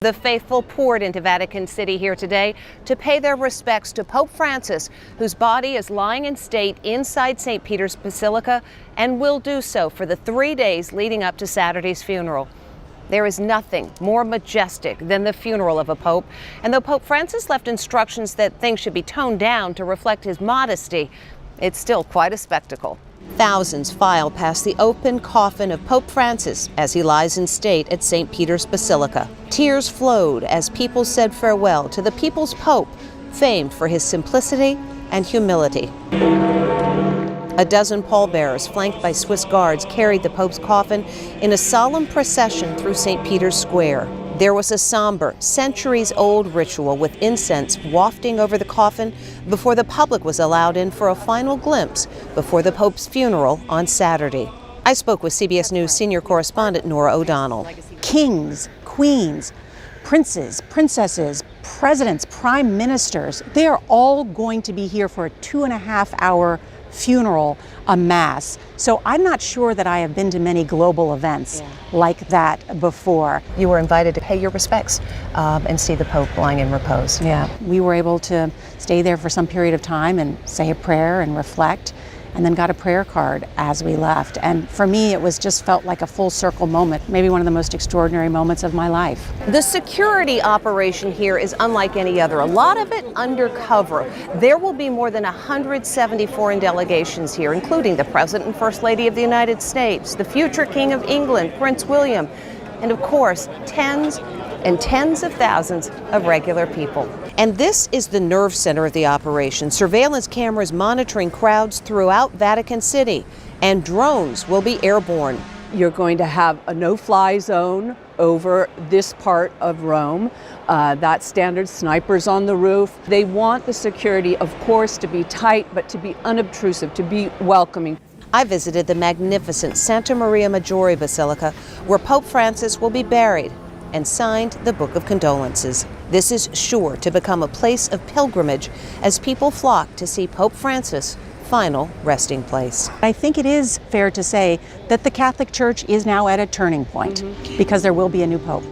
The faithful poured into Vatican City here today to pay their respects to Pope Francis, whose body is lying in state inside St. Peter's Basilica and will do so for the 3 days leading up to Saturday's funeral. There is nothing more majestic than the funeral of a pope, and though Pope Francis left instructions that things should be toned down to reflect his modesty, it's still quite a spectacle. Thousands file past the open coffin of Pope Francis as he lies in state at St. Peter's Basilica. Tears flowed as people said farewell to the people's pope, famed for his simplicity and humility. A dozen pallbearers, flanked by Swiss guards, carried the Pope's coffin in a solemn procession through St. Peter's Square. There was a somber, centuries-old ritual with incense wafting over the coffin before the public was allowed in for a final glimpse before the Pope's funeral on Saturday. I spoke with CBS News senior correspondent Norah O'Donnell. Kings, queens, princes, princesses, presidents, prime ministers, they are all going to be here for a 2.5-hour funeral, a mass. So I'm not sure that I have been to many global events like that before. You were invited to pay your respects and see the Pope lying in repose. Yeah, we were able to stay there for some period of time and say a prayer and reflect, and then got a prayer card as we left. And for me, it was just felt like a full circle moment, maybe one of the most extraordinary moments of my life. The security operation here is unlike any other. A lot of it undercover. There will be more than 170 foreign delegations here, including the President and First Lady of the United States, the future King of England, Prince William, and of course, tens and tens of thousands of regular people. And this is the nerve center of the operation. Surveillance cameras monitoring crowds throughout Vatican City, and drones will be airborne. You're going to have a no-fly zone over this part of Rome. That's standard, snipers on the roof. They want the security, of course, to be tight, but to be unobtrusive, to be welcoming. I visited the magnificent Santa Maria Maggiore Basilica, where Pope Francis will be buried, and signed the Book of Condolences. This is sure to become a place of pilgrimage as people flock to see Pope Francis' final resting place. I think it is fair to say that the Catholic Church is now at a turning point because there will be a new pope.